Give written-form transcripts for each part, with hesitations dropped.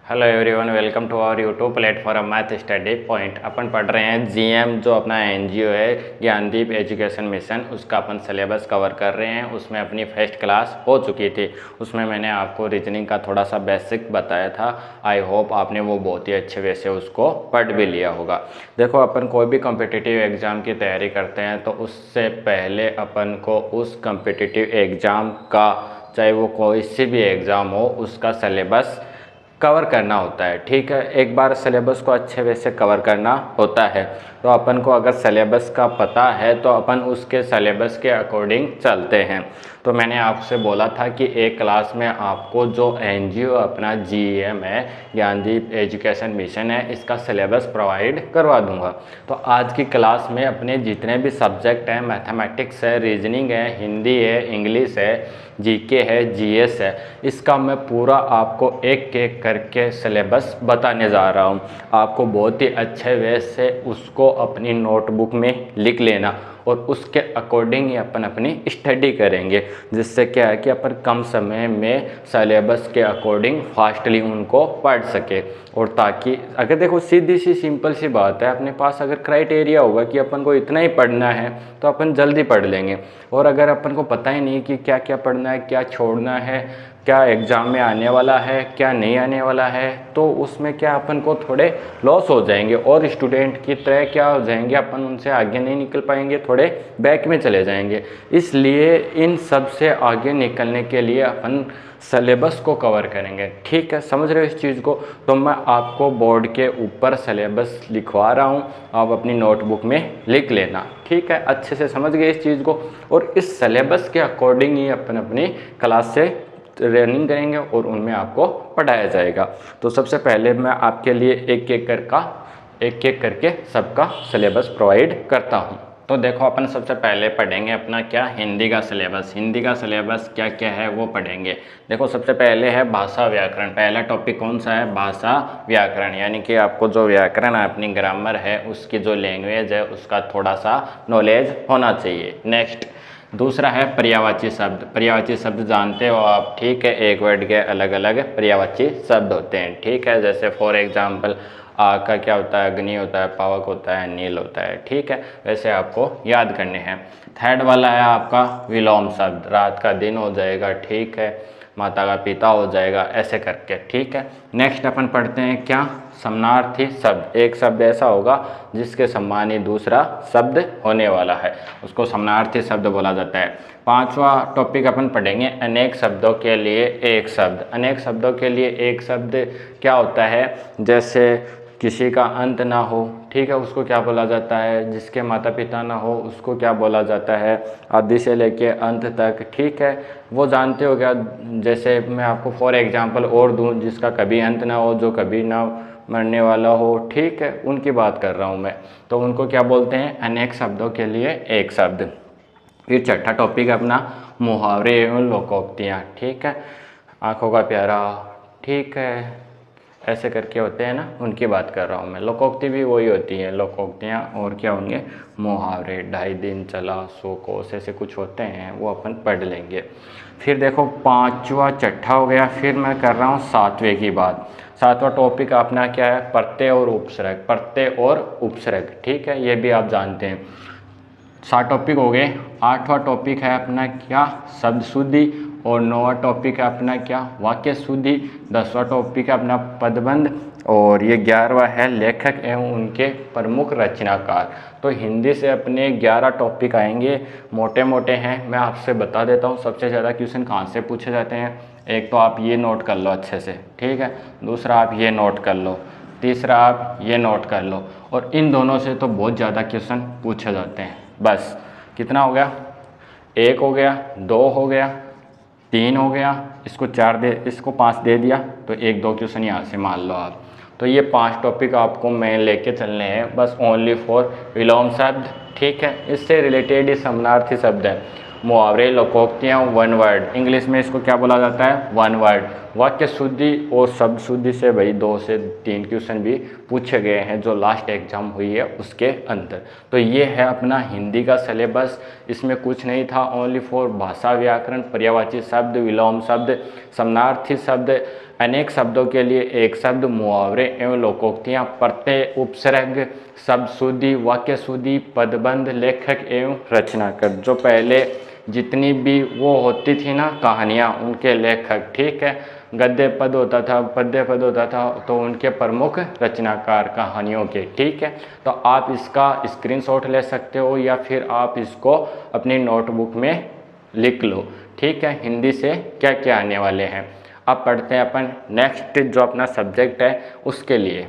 Hello everyone, welcome to our YouTube platform math study point. अपन पढ़ रहे हैं जीएम, जो अपना एनजीओ है ज्ञानदीप एजुकेशन मिशन, उसका अपन सिलेबस कवर कर रहे हैं। उसमें अपनी फर्स्ट क्लास हो चुकी थी। उसमें मैंने आपको रीजनिंग का थोड़ा सा बेसिक बताया था। आई होप आपने वो बहुत ही अच्छे वे से उसको पढ़ भी लिया होगा। देखो, अपन कोई भी कॉम्पिटिटिव एग्ज़ाम की तैयारी करते हैं तो उससे पहले अपन को उस कॉम्पिटिटिव एग्ज़ाम का, चाहे वो कोई सी भी एग्ज़ाम हो, उसका सिलेबस कवर करना होता है। ठीक है, एक बार सिलेबस को अच्छे वे से कवर करना होता है। तो अपन को अगर सिलेबस का पता है तो अपन उसके सिलेबस के अकॉर्डिंग चलते हैं। तो मैंने आपसे बोला था कि एक क्लास में आपको जो एनजीओ अपना जीएम है, ज्ञानदीप एजुकेशन मिशन है, इसका सिलेबस प्रोवाइड करवा दूंगा। तो आज की क्लास में अपने जितने भी सब्जेक्ट हैं, मैथमेटिक्स है, रीजनिंग है, हिंदी है, इंग्लिश है, जीके है, जीएस है, इसका मैं पूरा आपको एक एक करके सिलेबस बताने जा रहा हूँ। आपको बहुत ही अच्छे वे से उसको अपनी नोटबुक में लिख लेना और उसके अकॉर्डिंग ही अपन अपनी स्टडी करेंगे, जिससे क्या है कि अपन कम समय में सिलेबस के अकॉर्डिंग फास्टली उनको पढ़ सके। और ताकि अगर देखो, सीधी सी सिंपल सी बात है, अपने पास अगर क्राइटेरिया होगा कि अपन को इतना ही पढ़ना है तो अपन जल्दी पढ़ लेंगे। और अगर अपन को पता ही नहीं कि क्या क्या पढ़ना है, क्या छोड़ना है, क्या एग्ज़ाम में आने वाला है, क्या नहीं आने वाला है, तो उसमें क्या अपन को थोड़े लॉस हो जाएंगे और स्टूडेंट की तरह क्या हो जाएंगे, अपन उनसे आगे नहीं निकल पाएंगे, थोड़े बैक में चले जाएंगे। इसलिए इन सब से आगे निकलने के लिए अपन सिलेबस को कवर करेंगे। ठीक है, समझ रहे हो इस चीज़ को? तो मैं आपको बोर्ड के ऊपर सिलेबस लिखवा रहा हूँ, आप अपनी नोटबुक में लिख लेना। ठीक है, अच्छे से समझ गए इस चीज़ को। और इस सिलेबस के अकॉर्डिंग ही अपन अपनी क्लास से रनिंग करेंगे और उनमें आपको पढ़ाया जाएगा। तो सबसे पहले मैं आपके लिए एक एक करके सबका सिलेबस प्रोवाइड करता हूँ। तो देखो, अपन सबसे पहले पढ़ेंगे अपना क्या, हिंदी का सिलेबस। हिंदी का सिलेबस क्या क्या है वो पढ़ेंगे। देखो, सबसे पहले है भाषा व्याकरण। पहला टॉपिक कौन सा है? भाषा व्याकरण, यानी कि आपको जो व्याकरण है, अपनी ग्रामर है, उसकी जो लैंग्वेज है, उसका थोड़ा सा नॉलेज होना चाहिए। नेक्स्ट, दूसरा है पर्यायवाची शब्द। पर्यायवाची शब्द जानते हो आप? ठीक है, एक वर्ड के अलग अलग पर्यायवाची शब्द होते हैं। ठीक है, जैसे फॉर एग्जांपल आ का क्या होता है? अग्नि होता है, पावक होता है, नील होता है। ठीक है, वैसे आपको याद करने हैं। थर्ड वाला है आपका विलोम शब्द। रात का दिन हो जाएगा, ठीक है, माता का पिता हो जाएगा, ऐसे करके। ठीक है, नेक्स्ट अपन पढ़ते हैं क्या, समानार्थी शब्द। एक शब्द ऐसा होगा जिसके समान ही दूसरा शब्द होने वाला है, उसको समानार्थी शब्द बोला जाता है। पांचवा टॉपिक अपन पढ़ेंगे अनेक शब्दों के लिए एक शब्द। अनेक शब्दों के लिए एक शब्द क्या होता है? जैसे किसी का अंत ना हो, ठीक है, उसको क्या बोला जाता है? जिसके माता पिता ना हो, उसको क्या बोला जाता है? आदि से लेके अंत तक। ठीक है, वो जानते हो क्या? जैसे मैं आपको फॉर एग्जांपल और दूं, जिसका कभी अंत ना हो, जो कभी ना मरने वाला हो, ठीक है, उनकी बात कर रहा हूँ मैं। तो उनको क्या बोलते हैं? अनेक शब्दों के लिए एक शब्द। फिर छठा टॉपिक अपना मुहावरे एवं लोकोक्तियाँ। ठीक है, आँखों का प्यारा, ठीक है, ऐसे करके होते हैं ना, उनकी बात कर रहा हूँ मैं। लोकोक्ति भी वही होती है, लोकोक्तियाँ। और क्या होंगे? मुहावरे। 2.5 दिन चला 100 कोस, ऐसे कुछ होते हैं, वो अपन पढ़ लेंगे। फिर देखो, पांचवा छठा हो गया। फिर मैं कर रहा हूँ सातवें की बात। सातवां टॉपिक अपना क्या है? प्रत्यय और उपसर्ग। प्रत्यय और उपसर्ग, ठीक है, ये भी आप जानते हैं। 7 टॉपिक हो गए। 8वां टॉपिक है अपना क्या? शब्द शुद्धि। और 9वां टॉपिक है अपना क्या? वाक्य शुद्धि। 10वां टॉपिक है अपना पदबंध। और ये 11वां है लेखक एवं उनके प्रमुख रचनाकार। तो हिंदी से अपने 11 टॉपिक आएंगे, मोटे मोटे हैं। मैं आपसे बता देता हूँ सबसे ज़्यादा क्वेश्चन कहाँ से पूछे जाते हैं। एक तो आप ये नोट कर लो अच्छे से, ठीक है, दूसरा आप ये नोट कर लो, तीसरा आप ये नोट कर लो। और इन दोनों से तो बहुत ज़्यादा क्वेश्चन पूछे जाते हैं। बस कितना हो गया? 1 हो गया, 2 हो गया, 3 हो गया, इसको 4 दे, इसको 5 दे दिया, तो 1-2 क्वेश्चन यहाँ से मान लो आप। तो ये 5 टॉपिक आपको मैं लेके चलने हैं, बस ओनली फॉर विलोम शब्द। ठीक है, इससे रिलेटेड ही समानार्थी शब्द है। मुहावरे, लोकोक्तियाँ, वन वर्ड। इंग्लिश में इसको क्या बोला जाता है? One word. वाक्य शुद्धि और शब्द शुद्धि से भाई 2 से 3 क्वेश्चन भी पूछे गए हैं, जो लास्ट एग्जाम हुई है उसके अंदर। तो ये है अपना हिंदी का सिलेबस। इसमें कुछ नहीं था, ओनली फॉर भाषा व्याकरण, पर्यायवाची शब्द, विलोम शब्द, समानार्थी शब्द, अनेक शब्दों के लिए एक शब्द, मुहावरे एवं लोकोक्तियाँ, प्रत्यय, उपसर्ग, शब्द शुद्धि, वाक्य शुद्धि, पदबंध, लेखक एवं रचनाकार। जो पहले जितनी भी वो होती थी ना कहानियाँ, उनके लेखक, ठीक है। गद्य पद होता था, पद्य पद होता था, तो उनके प्रमुख रचनाकार कहानियों के, ठीक है। तो आप इसका स्क्रीनशॉट ले सकते हो या फिर आप इसको अपनी नोटबुक में लिख लो, ठीक है। हिंदी से क्या क्या आने वाले हैं। अब पढ़ते हैं अपन नेक्स्ट जो अपना सब्जेक्ट है उसके लिए।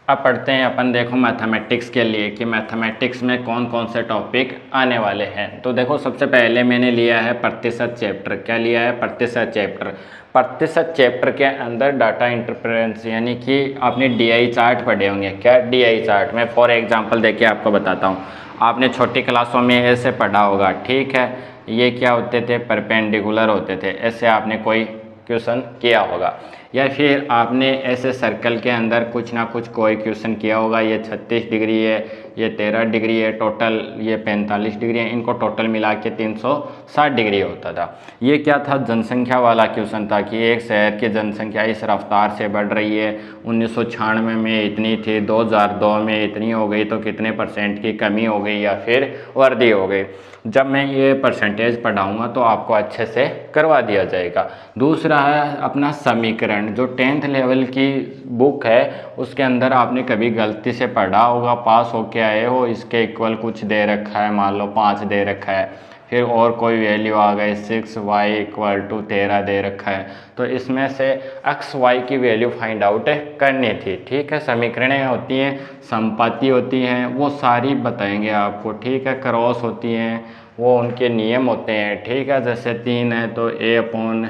अब पढ़ते हैं अपन, देखो मैथमेटिक्स के लिए कि मैथमेटिक्स में कौन कौन से टॉपिक आने वाले हैं। तो देखो सबसे पहले मैंने लिया है प्रतिशत चैप्टर। क्या लिया है? प्रतिशत चैप्टर। प्रतिशत चैप्टर के अंदर डाटा इंटरफेरेंस, यानी कि आपने DI चार्ट पढ़े होंगे। क्या? DI chart. मैं फॉर एग्जांपल देके आपको बताता हूँ। आपने छोटी क्लासों में ऐसे पढ़ा होगा, ठीक है। ये क्या होते थे? परपेंडिकुलर होते थे। ऐसे आपने कोई क्वेश्चन किया होगा, या फिर आपने ऐसे सर्कल के अंदर कुछ ना कुछ कोई क्वेश्चन किया होगा। ये 36 डिग्री है, ये 13 डिग्री है, टोटल ये 45 डिग्री है, इनको टोटल मिला के 360 डिग्री होता था। ये क्या था? जनसंख्या वाला क्वेश्चन था कि एक शहर की जनसंख्या इस रफ्तार से बढ़ रही है, 1996 में इतनी थी, 2002 में इतनी हो गई, तो कितने % की कमी हो गई या फिर वृद्धि हो गई। जब मैं ये परसेंटेज पढ़ाऊँगा तो आपको अच्छे से करवा दिया जाएगा। दूसरा है अपना समीकरण। जो 10th लेवल की बुक है उसके अंदर आपने कभी गलती से पढ़ा होगा, पास होके आए हो, इसके इक्वल कुछ दे रखा है, मान लो 5 दे रखा है, फिर और कोई वैल्यू आ गई 6y = 13 दे रखा है, तो इसमें से x y की वैल्यू फाइंड आउट करनी थी, ठीक है। समीकरणें होती हैं, संपाति होती हैं, वो सारी बताएंगे आपको, ठीक है। क्रॉस होती हैं, वो उनके नियम होते हैं, ठीक है। जैसे 3 है तो A/A1,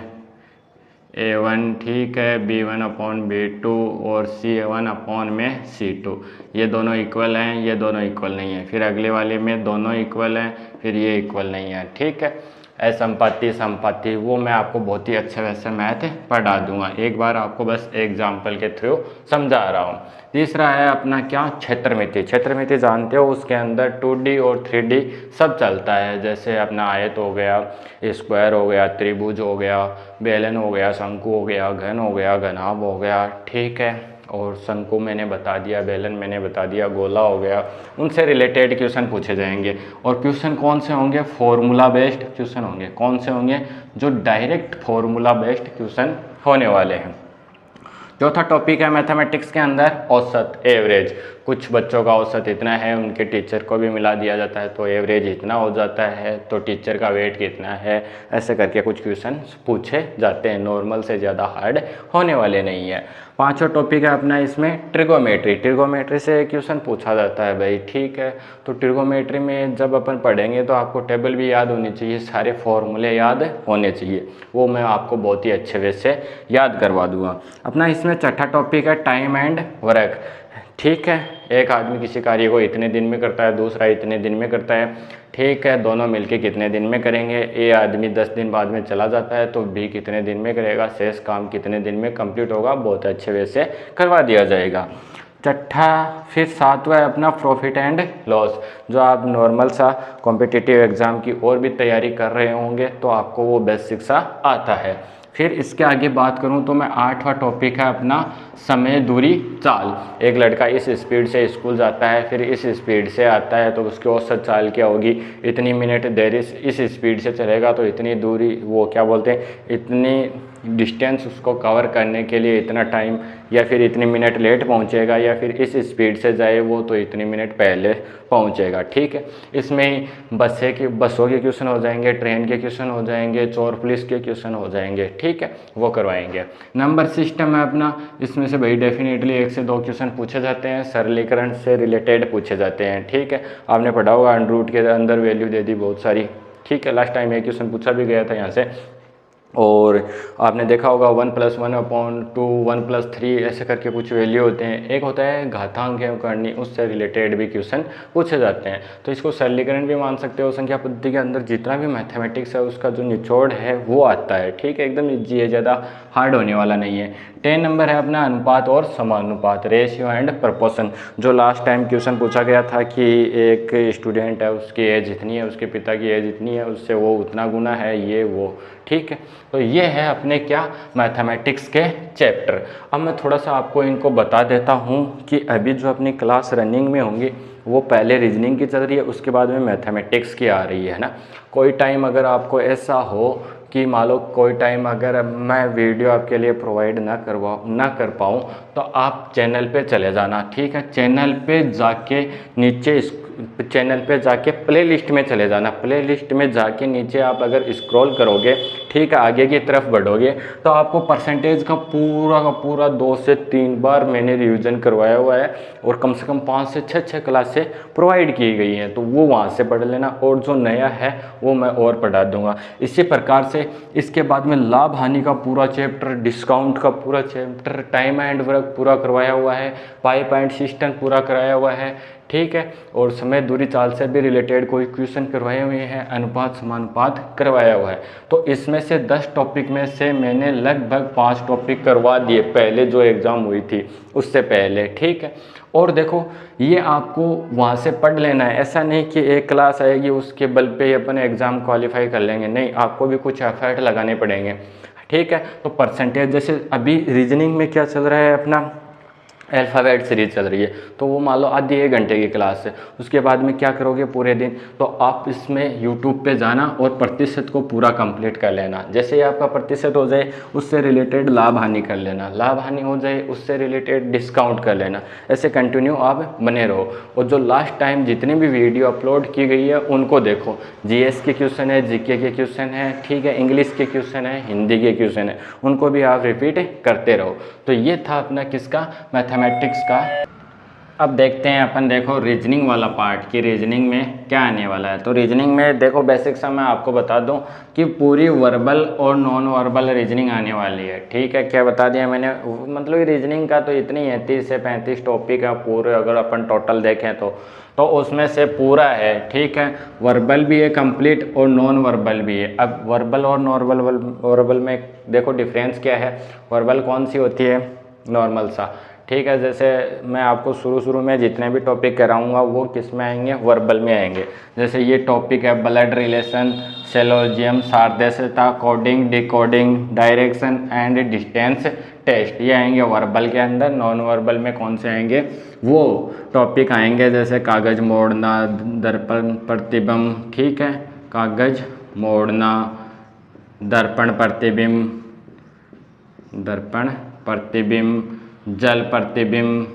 ठीक है, B1/B2 और C1/C2, ये दोनों इक्वल हैं, ये दोनों इक्वल नहीं है। फिर अगले वाले में दोनों इक्वल हैं, फिर ये इक्वल नहीं है, ठीक है। असंपत्ति, संपत्ति, वो मैं आपको बहुत ही अच्छे वैसे मैथ पढ़ा दूंगा। एक बार आपको बस एग्जाम्पल के थ्रू समझा रहा हूँ। तीसरा है अपना क्या? क्षेत्रमिति। क्षेत्रमिति जानते हो, उसके अंदर 2D और 3D सब चलता है। जैसे अपना आयत हो गया, स्क्वायर हो गया, त्रिभुज हो गया, बेलन हो गया, शंकु हो गया, घन हो गया, घनाभ हो गया, ठीक है। और शंकु मैंने बता दिया, बेलन मैंने बता दिया, गोला हो गया। उनसे रिलेटेड क्वेश्चन पूछे जाएंगे। और क्वेश्चन कौन से होंगे? फॉर्मूला बेस्ड क्वेश्चन होंगे। कौन से होंगे? जो डायरेक्ट फॉर्मूला बेस्ड क्वेश्चन होने वाले हैं। चौथा टॉपिक है मैथमेटिक्स के अंदर औसत, एवरेज। कुछ बच्चों का औसत इतना है, उनके टीचर को भी मिला दिया जाता है, तो एवरेज इतना हो जाता है, तो टीचर का वेट कितना है, ऐसे करके कुछ क्वेश्चन पूछे जाते हैं। नॉर्मल से ज़्यादा हार्ड होने वाले नहीं है। पांचवा टॉपिक है अपना इसमें ट्रिगोमेट्री। ट्रिगोमेट्री से क्वेश्चन पूछा जाता है भाई, ठीक है। तो ट्रिगोमेट्री में जब अपन पढ़ेंगे तो आपको टेबल भी याद होनी चाहिए, सारे फॉर्मूले याद होने चाहिए, वो मैं आपको बहुत ही अच्छे वे से याद करवा दूंगा। अपना इसमें छठा टॉपिक है टाइम एंड वर्क, ठीक है। एक आदमी किसी कार्य को इतने दिन में करता है, दूसरा इतने दिन में करता है, ठीक है। दोनों मिलके कितने दिन में करेंगे? ए आदमी 10 दिन बाद में चला जाता है तो बी कितने दिन में करेगा? शेष काम कितने दिन में कंप्लीट होगा? बहुत अच्छे वे से करवा दिया जाएगा। छठा, फिर सातवां है अपना प्रॉफिट एंड लॉस। जो आप नॉर्मल सा कॉम्पिटिटिव एग्ज़ाम की और भी तैयारी कर रहे होंगे तो आपको वो बेसिक सा आता है। फिर इसके आगे बात करूं तो मैं आठवां टॉपिक है अपना समय, दूरी, चाल। एक लड़का इस स्पीड से स्कूल जाता है, फिर इस स्पीड से आता है, तो उसकी औसत चाल क्या होगी? इतनी मिनट देरी इस स्पीड से चलेगा तो इतनी दूरी, वो क्या बोलते हैं, इतनी डिस्टेंस उसको कवर करने के लिए इतना टाइम, या फिर इतनी मिनट लेट पहुंचेगा, या फिर इस स्पीड से जाए वो तो इतनी मिनट पहले पहुंचेगा, ठीक है। इसमें ही बसों के क्वेश्चन हो जाएंगे, ट्रेन के क्वेश्चन हो जाएंगे, चोर पुलिस के क्वेश्चन हो जाएंगे, ठीक है, वो करवाएंगे। नंबर सिस्टम है अपना, इसमें से भाई डेफिनेटली 1 से 2 क्वेश्चन पूछे जाते हैं, सरलीकरण से रिलेटेड पूछे जाते हैं, ठीक है। आपने पढ़ा होगा अंडर रूट के अंदर वैल्यू दे दी बहुत सारी, ठीक है। लास्ट टाइम एक क्वेश्चन पूछा भी गया था यहाँ से। और आपने देखा होगा 1 + 1/2, 1 + 3 ऐसे करके कुछ वैल्यू होते हैं। एक होता है घातांक एवं करनी, उससे रिलेटेड भी क्वेश्चन पूछे जाते हैं। तो इसको सरलीकरण भी मान सकते हो। संख्या पद्धति के अंदर जितना भी मैथमेटिक्स है उसका जो निचोड़ है वो आता है, ठीक है। एकदम ईजी है, ज़्यादा हार्ड होने वाला नहीं है। 10 नंबर है अपना अनुपात और समानुपात, रेशियो एंड प्रपोर्शन। जो लास्ट टाइम क्वेश्चन पूछा गया था कि एक स्टूडेंट है, उसकी एज इतनी है, उसके पिता की एज इतनी है, उससे वो उतना गुना है, ये वो, ठीक है। तो ये है अपने क्या मैथमेटिक्स के चैप्टर। अब मैं थोड़ा सा आपको इनको बता देता हूँ कि अभी जो अपनी क्लास रनिंग में होंगी वो पहले रीजनिंग की चल रही है, उसके बाद में मैथमेटिक्स की आ रही है ना। कोई टाइम अगर आपको ऐसा हो कि मान लो कोई टाइम अगर मैं वीडियो आपके लिए प्रोवाइड ना कर पाऊँ तो आप चैनल पे चले जाना, ठीक है। चैनल पे जाके नीचे चैनल पे जाके प्लेलिस्ट में चले जाना। प्लेलिस्ट में जाके नीचे आप अगर स्क्रॉल करोगे, ठीक है, आगे की तरफ बढ़ोगे तो आपको परसेंटेज का पूरा 2 से 3 बार मैंने रिवीजन करवाया हुआ है और कम से कम 5 से 6 क्लासें प्रोवाइड की गई हैं, तो वो वहाँ से पढ़ लेना। और जो नया है वो मैं और पढ़ा दूंगा। इसी प्रकार से इसके बाद में लाभ हानि का पूरा चैप्टर, डिस्काउंट का पूरा चैप्टर, टाइम एंड वर्क पूरा करवाया हुआ है, पाइप एंड सिस्टम पूरा कराया हुआ है, ठीक है। और समय दूरी चाल से भी रिलेटेड कोई क्वेश्चन करवाए हुए हैं, अनुपात समानुपात करवाया हुआ है। तो इसमें से 10 टॉपिक में से मैंने लगभग 5 टॉपिक करवा दिए पहले जो एग्ज़ाम हुई थी उससे पहले, ठीक है। और देखो ये आपको वहाँ से पढ़ लेना है, ऐसा नहीं कि एक क्लास आएगी उसके बल पे अपन एग्ज़ाम क्वालिफाई कर लेंगे, नहीं, आपको भी कुछ एफर्ट लगाने पड़ेंगे, ठीक है। तो परसेंटेज जैसे अभी रीजनिंग में क्या चल रहा है अपना अल्फ़ाबेट सीरीज चल रही है, तो वो मान लो आधी 1 घंटे की क्लास है। उसके बाद में क्या करोगे पूरे दिन, तो आप इसमें यूट्यूब पे जाना और प्रतिशत को पूरा कंप्लीट कर लेना। जैसे ही आपका प्रतिशत हो जाए उससे रिलेटेड लाभ हानि कर लेना, लाभ हानि हो जाए उससे रिलेटेड डिस्काउंट कर लेना, ऐसे कंटिन्यू आप बने रहो। और जो लास्ट टाइम जितनी भी वीडियो अपलोड की गई है उनको देखो, जीएस के क्वेश्चन है, जीके के क्वेश्चन है, ठीक है, इंग्लिश के क्वेश्चन है, हिंदी के क्वेश्चन है, उनको भी आप रिपीट करते रहो। तो ये था अपना किसका, मैथमेटिक्स का। अब देखते हैं अपन, देखो रीजनिंग वाला पार्ट कि रीजनिंग में क्या आने वाला है। तो रीजनिंग में देखो बेसिक सा मैं आपको बता दूं कि पूरी वर्बल और नॉन वर्बल रीजनिंग आने वाली है, ठीक है। क्या बता दिया मैंने, मतलब रीजनिंग का तो इतनी है 30 से 35 टॉपिक है पूरे, अगर अपन टोटल देखें तो उसमें से पूरा है, ठीक है। वर्बल भी है कंप्लीट और नॉन वर्बल भी है। अब वर्बल और नॉन वर्बल में देखो डिफरेंस क्या है। वर्बल कौन सी होती है, नॉर्मल सा, ठीक है। जैसे मैं आपको शुरू में जितने भी टॉपिक कराऊंगा वो किस में आएंगे, वर्बल में आएंगे। जैसे ये टॉपिक है ब्लड रिलेशन, सेलोजियम, सादृश्यता, coding, decoding, direction and distance test, ये आएंगे वर्बल के अंदर। नॉन वर्बल में कौन से आएंगे, वो टॉपिक आएंगे जैसे कागज मोड़ना, दर्पण प्रतिबिंब, ठीक है, कागज मोड़ना, दर्पण प्रतिबिंब, जल प्रतिबिंब,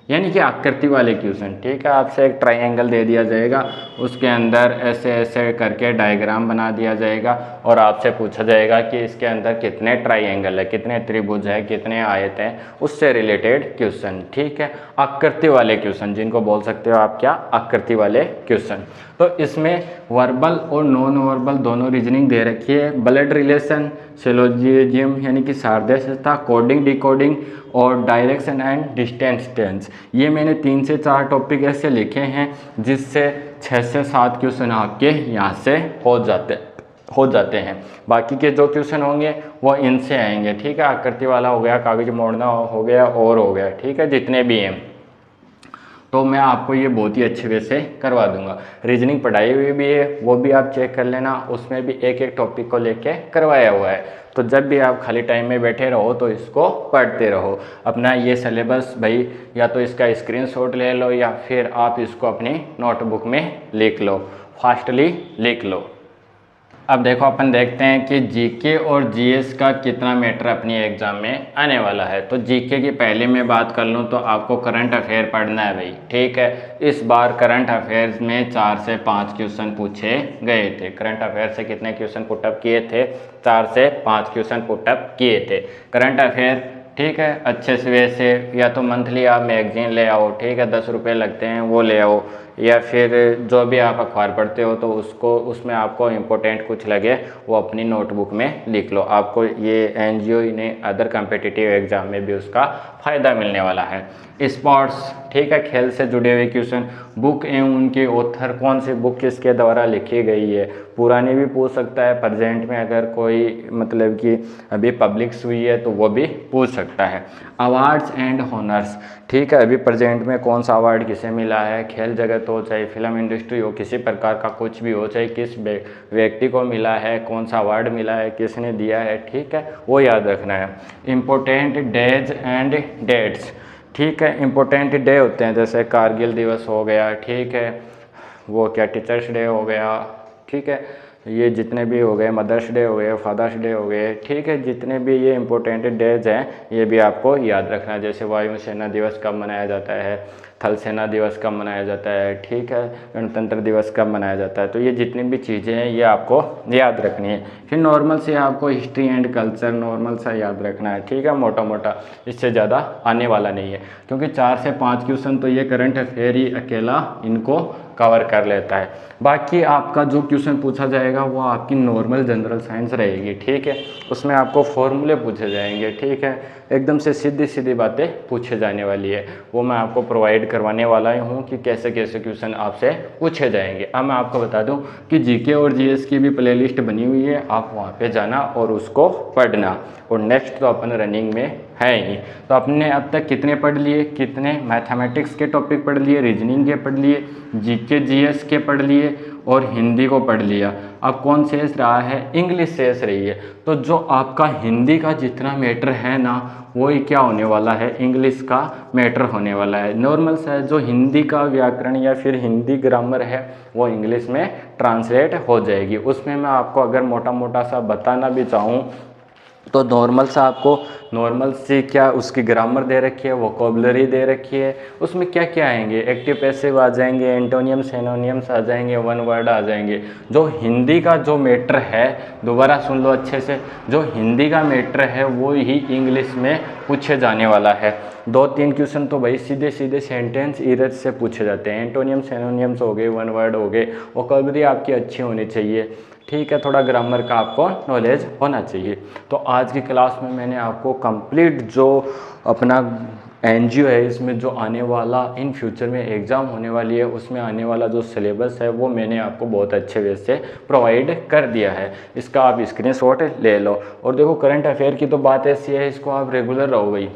यानी कि आकृति वाले क्वेश्चन, ठीक है। आपसे एक ट्रायंगल दे दिया जाएगा, उसके अंदर ऐसे ऐसे करके डायग्राम बना दिया जाएगा और आपसे पूछा जाएगा कि इसके अंदर कितने ट्रायंगल है, कितने त्रिभुज है, कितने आयत हैं, उससे रिलेटेड क्वेश्चन, ठीक है। आकृति वाले क्वेश्चन जिनको बोल सकते हो आप क्या, आकृति वाले क्वेश्चन। तो इसमें वर्बल और नॉन वर्बल दोनों रीजनिंग दे रखी है। ब्लड रिलेशन, सिलोजियम यानी कि सादृश्यता, कोडिंग, डिकोडिंग और डायरेक्शन एंड डिस्टेंस टेंस, ये मैंने 3 से 4 टॉपिक ऐसे लिखे हैं जिससे 6 से 7 क्वेश्चन आपके यहाँ से हो जाते हैं। बाकी के जो क्वेश्चन होंगे वो इनसे आएंगे, ठीक है। आकृति वाला हो गया, कागज मोड़ना हो गया और हो गया, ठीक है, जितने भी हैं। तो मैं आपको ये बहुत ही अच्छे वे से करवा दूंगा। रीजनिंग पढ़ाई हुई भी है, वो भी आप चेक कर लेना, उसमें भी एक एक टॉपिक को लेके करवाया हुआ है। तो जब भी आप खाली टाइम में बैठे रहो तो इसको पढ़ते रहो। अपना ये सिलेबस भाई या तो इसका स्क्रीनशॉट ले लो या फिर आप इसको अपनी नोटबुक में लिख लो, फास्टली लिख लो। अब देखो अपन देखते हैं कि जीके और जीएस का कितना मैटर अपनी एग्जाम में आने वाला है। तो जीके की पहले मैं बात कर लूँ तो आपको करंट अफेयर पढ़ना है भाई, ठीक है। इस बार करंट अफेयर्स में 4 से 5 क्वेश्चन पूछे गए थे। करंट अफेयर से कितने क्वेश्चन पुटअप किए थे, 4 से 5 क्वेश्चन पुटअप किए थे करंट अफेयर, ठीक है। अच्छे से वैसे या तो मंथली आप मैगजीन ले आओ, ठीक है, 10 रुपये लगते हैं वो ले आओ, या फिर जो भी आप अखबार पढ़ते हो तो उसको उसमें आपको इम्पोर्टेंट कुछ लगे वो अपनी नोटबुक में लिख लो। आपको ये एनजीओ ने अदर कम्पिटिटिव एग्जाम में भी उसका फ़ायदा मिलने वाला है। स्पोर्ट्स, ठीक है, खेल से जुड़े हुए क्वेश्चन, बुक एवं उनके ऑथर, कौन सी बुक किसके द्वारा लिखी गई है, पुरानी भी पूछ सकता है, प्रेजेंट में अगर कोई मतलब कि अभी पब्लिश हुई है तो वो भी पूछ सकता है। अवार्ड्स एंड हॉनर्स, ठीक है, अभी प्रेजेंट में कौन सा अवार्ड किसे मिला है, खेल जगत हो चाहे फिल्म इंडस्ट्री हो, किसी प्रकार का कुछ भी हो, चाहे किस व्यक्ति को मिला है, कौन सा अवार्ड मिला है, किसने दिया है, ठीक है, वो याद रखना है। इम्पोर्टेंट डेज एंड डेट्स, ठीक है, इम्पोर्टेंट डे होते हैं जैसे कारगिल दिवस हो गया, ठीक है, वो क्या टीचर्स डे हो गया, ठीक है, ये जितने भी हो गए, मदर्स डे हो गए, फादर्स डे हो गए, ठीक है, जितने भी ये इम्पोर्टेंट डेज हैं ये भी आपको याद रखना है। जैसे वायु सेना दिवस कब मनाया जाता है, थल सेना दिवस कब मनाया जाता है, ठीक है, गणतंत्र दिवस कब मनाया जाता है, तो ये जितनी भी चीज़ें हैं ये आपको याद रखनी है। फिर नॉर्मल से आपको हिस्ट्री एंड कल्चर नॉर्मल सा याद रखना है, ठीक है, मोटा मोटा, इससे ज़्यादा आने वाला नहीं है, क्योंकि 4 से 5 क्वेश्चन तो ये करंट अफेयर ही अकेला इनको कवर कर लेता है। बाकी आपका जो क्वेश्चन पूछा जाएगा वो आपकी नॉर्मल जनरल साइंस रहेगी, ठीक है, उसमें आपको फॉर्मूले पूछे जाएंगे, ठीक है, एकदम से सीधी सीधी बातें पूछे जाने वाली है, वो मैं आपको प्रोवाइड करवाने वाला ही हूँ कि कैसे कैसे क्वेश्चन आपसे पूछे जाएंगे। अब मैं आपको बता दूं कि जीके और जीएस की भी प्लेलिस्ट बनी हुई है, आप वहाँ पे जाना और उसको पढ़ना, और नेक्स्ट तो अपन रनिंग में है ही। तो आपने अब तक कितने पढ़ लिए, कितने मैथमेटिक्स के टॉपिक पढ़ लिए, रीजनिंग के पढ़ लिए, जीके जीएस के पढ़ लिए और हिंदी को पढ़ लिया। अब कौन शेष रहा है, इंग्लिश शेष रही है। तो जो आपका हिंदी का जितना मैटर है ना वही क्या होने वाला है, इंग्लिश का मैटर होने वाला है। नॉर्मल सा जो हिंदी का व्याकरण या फिर हिंदी ग्रामर है वो इंग्लिश में ट्रांसलेट हो जाएगी। उसमें मैं आपको अगर मोटा मोटा सा बताना भी चाहूँ तो नॉर्मल सा आपको नॉर्मल से क्या उसकी ग्रामर दे रखी है, वोकेबलरी दे रखी है, उसमें क्या क्या आएंगे, एक्टिव पैसिव आ जाएंगे, एंटोनियम्स एनोनियम्स आ जाएंगे, वन वर्ड आ जाएंगे। जो हिंदी का जो मैटर है, दोबारा सुन लो अच्छे से, जो हिंदी का मैटर है वो ही इंग्लिश में पूछे जाने वाला है। 2-3 क्वेश्चन तो भाई सीधे सीधे सेंटेंस इरर से पूछे जाते हैं, एंटोनियम्स एनोनियम्स हो गए, वन वर्ड हो गए, वोकेबलरी आपकी अच्छी होनी चाहिए, ठीक है, थोड़ा ग्रामर का आपको नॉलेज होना चाहिए। तो आज की क्लास में मैंने आपको कंप्लीट जो अपना एनजीओ है इसमें जो आने वाला इन फ्यूचर में एग्ज़ाम होने वाली है उसमें आने वाला जो सिलेबस है वो मैंने आपको बहुत अच्छे वे से प्रोवाइड कर दिया है। इसका आप स्क्रीनशॉट ले लो और देखो, करंट अफेयर की तो बात ऐसी है, इसको आप रेगुलर रहो भाई,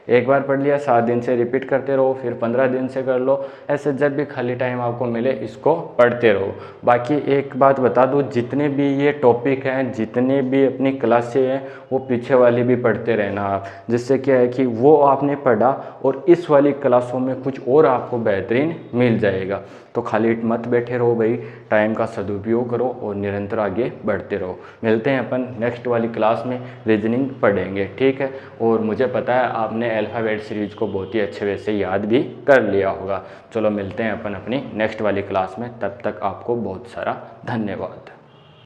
एक बार पढ़ लिया 7 दिन से रिपीट करते रहो, फिर 15 दिन से कर लो, ऐसे जब भी खाली टाइम आपको मिले इसको पढ़ते रहो। बाकी एक बात बता दूँ, जितने भी ये टॉपिक हैं, जितने भी अपनी क्लासें हैं वो पीछे वाली भी पढ़ते रहना आप, जिससे क्या है कि वो आपने पढ़ा और इस वाली क्लासों में कुछ और आपको बेहतरीन मिल जाएगा। तो खाली मत बैठे रहो भाई, टाइम का सदुपयोग करो और निरंतर आगे बढ़ते रहो। मिलते हैं अपन नेक्स्ट वाली क्लास में, रीजनिंग पढ़ेंगे, ठीक है। और मुझे पता है आपने अल्फ़ाबेट सीरीज को बहुत ही अच्छे वे से याद भी कर लिया होगा। चलो मिलते हैं अपन अपनी नेक्स्ट वाली क्लास में, तब तक आपको बहुत सारा धन्यवाद।